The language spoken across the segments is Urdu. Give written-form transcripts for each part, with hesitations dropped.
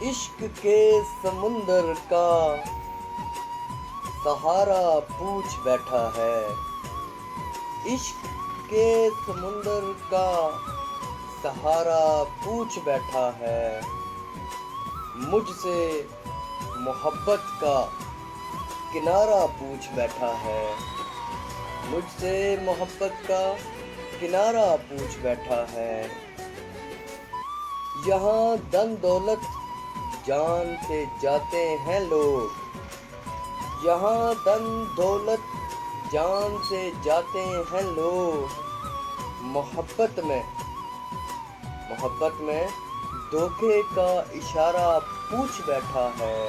عشق کے سمندر کا سہارا پوچھ بیٹھا ہے، عشق کے سمندر کا سہارا پوچھ بیٹھا ہے، مجھ سے محبت کا کنارہ پوچھ بیٹھا ہے، مجھ سے محبت کا کنارہ پوچھ بیٹھا ہے۔ یہاں دن دولت جان سے جاتے ہیں لوگ، یہاں دن دولت جان سے جاتے ہیں لوگ، محبت میں دھوکے کا اشارہ پوچھ بیٹھا ہے،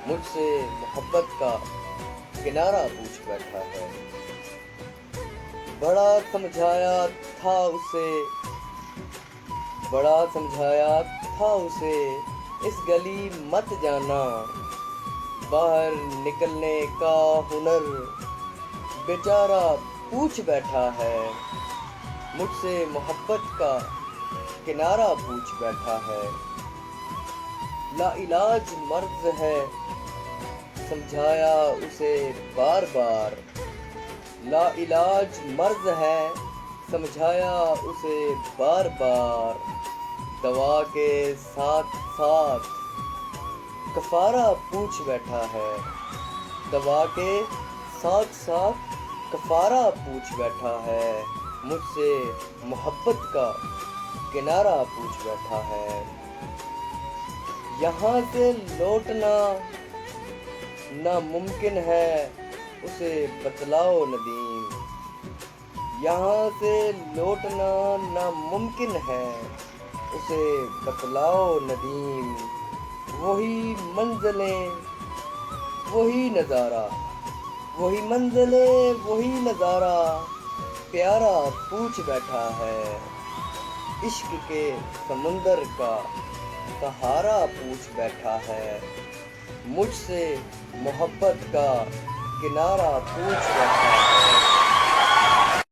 مجھ سے محبت کا کنارہ پوچھ بیٹھا ہے۔ بڑا سمجھایا تھا اسے اس گلی مت جانا، باہر نکلنے کا ہنر بیچارہ پوچھ بیٹھا ہے، مجھ سے محبت کا کنارہ پوچھ بیٹھا ہے۔ لا علاج مرض ہے سمجھایا اسے بار بار، لا علاج مرض ہے سمجھایا اسے بار بار، دوا کے ساتھ ساتھ کفارہ پوچھ بیٹھا ہے، دوا کے ساتھ ساتھ کفارہ پوچھ بیٹھا ہے، مجھ سے محبت کا کنارہ پوچھ بیٹھا ہے۔ یہاں سے لوٹنا ناممکن ہے اسے بتلاؤ ندیم، یہاں سے لوٹنا ناممکن ہے اسے بتلاؤ ندیم، وہی منزلیں وہی نظارہ، وہی منزلیں وہی نظارہ پیارا پوچھ بیٹھا ہے، عشق کے سمندر کا سہارا پوچھ بیٹھا ہے، مجھ سے محبت کا کنارہ پوچھ بیٹھا ہے۔